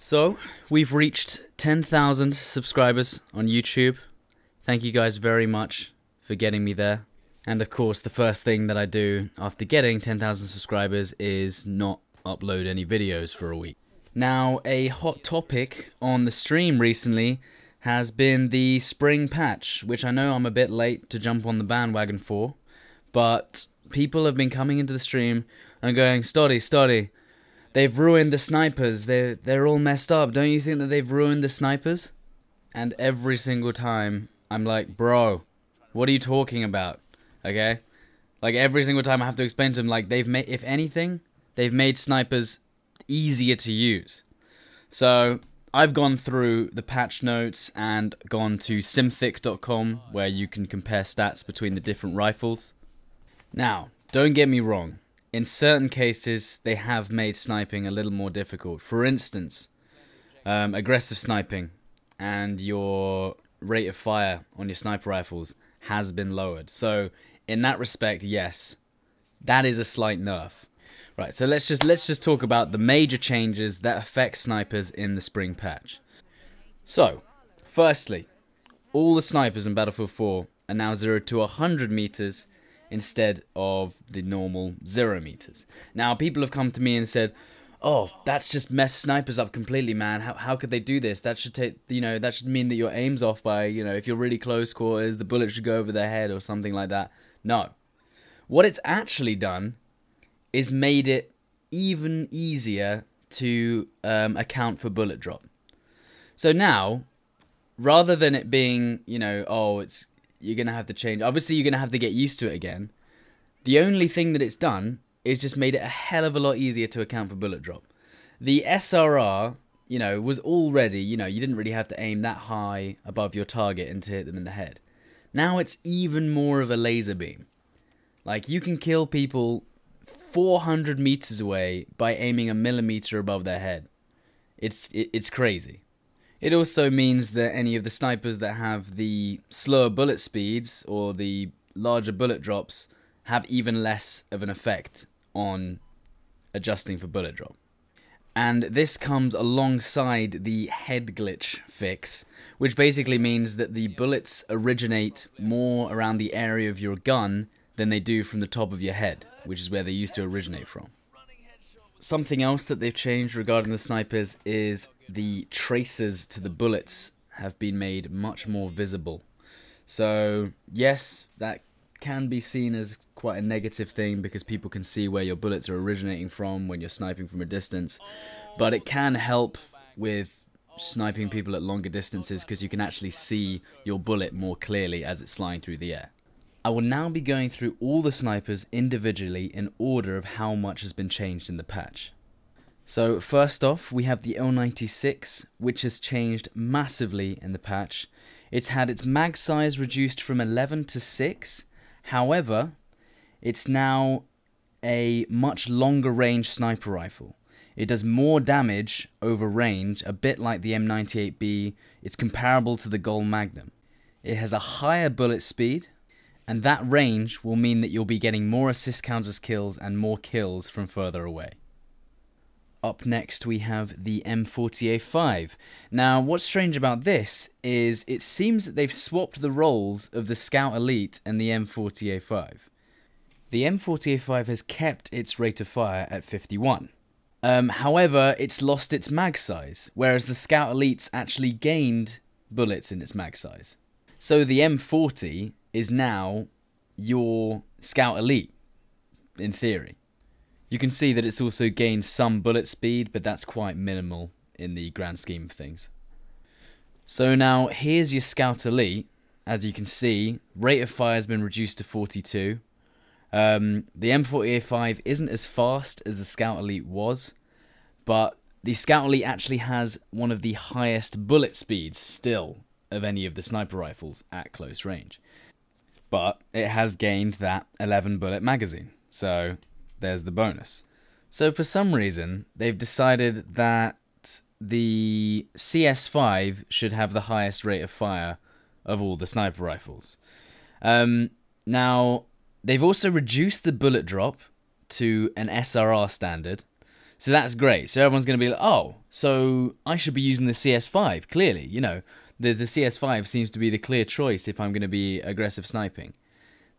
So, we've reached 10,000 subscribers on YouTube. Thank you guys very much for getting me there. And of course, the first thing that I do after getting 10,000 subscribers is not upload any videos for a week. Now, a hot topic on the stream recently has been the spring patch, which I know I'm a bit late to jump on the bandwagon for, but people have been coming into the stream and going, Stoddy, they've ruined the snipers, they're all messed up, don't you think that they've ruined the snipers? And every single time, I'm like, bro, what are you talking about, okay? Like, every single time I have to explain to them, like, they've made, if anything, they've made snipers easier to use. So, I've gone through the patch notes and gone to simthic.com, where you can compare stats between the different rifles. Now, don't get me wrong. In certain cases, they have made sniping a little more difficult. For instance, aggressive sniping and your rate of fire on your sniper rifles has been lowered. So, in that respect, yes, that is a slight nerf. Right, so let's just talk about the major changes that affect snipers in the spring patch. So, firstly, all the snipers in Battlefield 4 are now 0 to 100 meters instead of the normal 0 meters. Now, people have come to me and said, "Oh, that's just messed snipers up completely, man. How could they do this? That should take, that should mean that your aim's off by, if you're really close quarters, the bullet should go over their head or something like that." No. What it's actually done is made it even easier to account for bullet drop. So now, rather than it being, you're going to have to change. Obviously, you're going to have to get used to it again. The only thing that it's done is just made it a hell of a lot easier to account for bullet drop. The SRR, was already, you didn't really have to aim that high above your target and to hit them in the head. Now it's even more of a laser beam. Like, you can kill people 400 meters away by aiming a millimeter above their head. It's crazy. It also means that any of the snipers that have the slower bullet speeds or the larger bullet drops have even less of an effect on adjusting for bullet drop. And this comes alongside the head glitch fix, which basically means that the bullets originate more around the area of your gun than they do from the top of your head, which is where they used to originate from. Something else that they've changed regarding the snipers is the traces to the bullets have been made much more visible. So, yes, that can be seen as quite a negative thing because people can see where your bullets are originating from when you're sniping from a distance. But it can help with sniping people at longer distances because you can actually see your bullet more clearly as it's flying through the air. I will now be going through all the snipers individually in order of how much has been changed in the patch. So first off, we have the L96, which has changed massively in the patch. It's had its mag size reduced from 11 to 6, however, it's now a much longer range sniper rifle. It does more damage over range, a bit like the M98B. It's comparable to the Gold Magnum. It has a higher bullet speed, and that range will mean that you'll be getting more assist counters kills and more kills from further away. Up next we have the M40A5. Now, what's strange about this is it seems that they've swapped the roles of the Scout Elite and the M40A5. The M40A5 has kept its rate of fire at 51. However, it's lost its mag size, whereas the Scout Elite's actually gained bullets in its mag size. So the M40 is now your Scout Elite, in theory. You can see that it's also gained some bullet speed, but that's quite minimal in the grand scheme of things. So now, here's your Scout Elite. As you can see, rate of fire has been reduced to 42. The M40A5 isn't as fast as the Scout Elite was, but the Scout Elite actually has one of the highest bullet speeds still of any of the sniper rifles at close range. But it has gained that 11 bullet magazine, so there's the bonus. So for some reason, they've decided that the CS5 should have the highest rate of fire of all the sniper rifles. Now, they've also reduced the bullet drop to an SRR standard, So that's great. So everyone's going to be like, oh, so I should be using the CS5, clearly. You know, the CS5 seems to be the clear choice if I'm going to be aggressive sniping.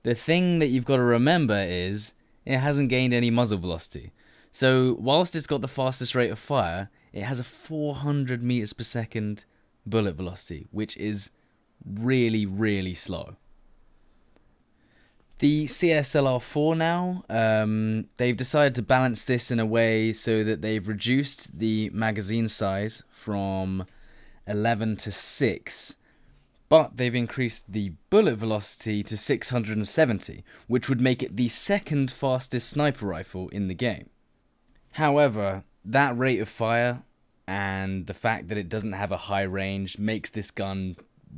The thing that you've got to remember is it hasn't gained any muzzle velocity. So whilst it's got the fastest rate of fire, it has a 400 meters per second bullet velocity, which is really, really slow. The CSLR4 now, they've decided to balance this in a way so that they've reduced the magazine size from 11 to 6, but they've increased the bullet velocity to 670, which would make it the second fastest sniper rifle in the game. However, that rate of fire and the fact that it doesn't have a high range makes this gun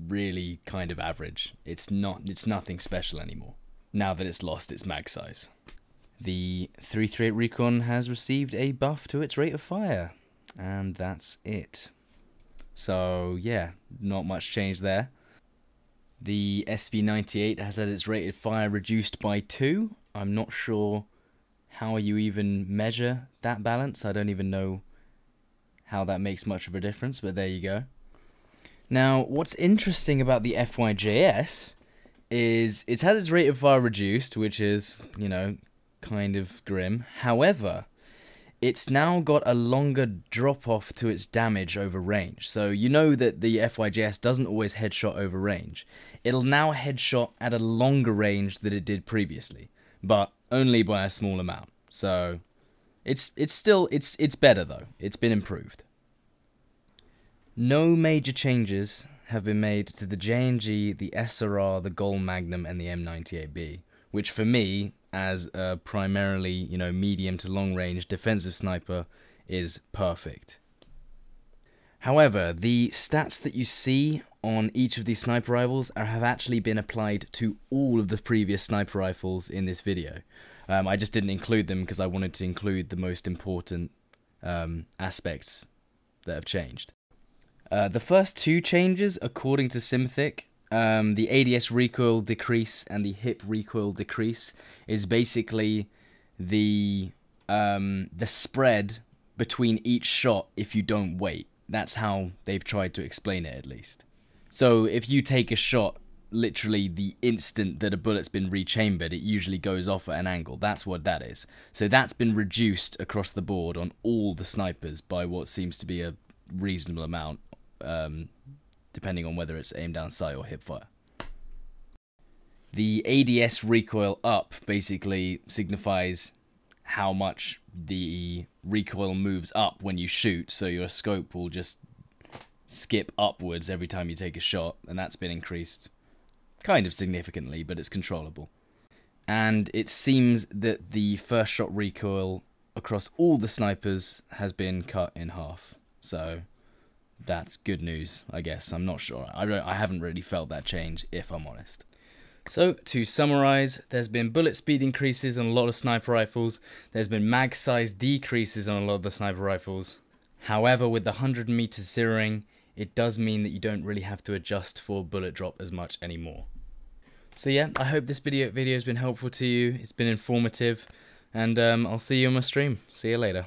really kind of average. It's nothing special anymore, now that it's lost its mag size. The 338 Recon has received a buff to its rate of fire, and that's it. So yeah, not much change there. The SV98 has had its rate of fire reduced by 2. I'm not sure how you even measure that balance. I don't even know how that makes much of a difference, but there you go. Now, what's interesting about the FYJS is it has its rate of fire reduced, which is, you know, kind of grim. However, it's now got a longer drop-off to its damage over range. So you know that the FYJS doesn't always headshot over range. It'll now headshot at a longer range than it did previously, but only by a small amount. So it's better though. It's been improved. No major changes have been made to the JNG, the SRR, the Gol Magnum, and the M98B, which for me, as a primarily, you know, medium to long range defensive sniper, is perfect. However, the stats that you see on each of these sniper rifles have actually been applied to all of the previous sniper rifles in this video. I just didn't include them because I wanted to include the most important aspects that have changed. The first 2 changes, according to Synthic, the ADS recoil decrease and the hip recoil decrease, is basically the spread between each shot if you don't wait. That's how they've tried to explain it, at least. So if you take a shot literally the instant that a bullet's been rechambered, it usually goes off at an angle. That's what that is. So that's been reduced across the board on all the snipers by what seems to be a reasonable amount, depending on whether it's aim down sight or hip fire. The ADS recoil up basically signifies how much the recoil moves up when you shoot, so your scope will just skip upwards every time you take a shot, and that's been increased kind of significantly, but it's controllable. And it seems that the first shot recoil across all the snipers has been cut in half, so that's good news, I guess. I'm not sure. I haven't really felt that change, if I'm honest. So, to summarize, there's been bullet speed increases on a lot of sniper rifles. There's been mag size decreases on a lot of the sniper rifles. However, with the 100 meters zeroing, it does mean that you don't really have to adjust for bullet drop as much anymore. So yeah, I hope this video has been helpful to you. It's been informative, and I'll see you on my stream. See you later.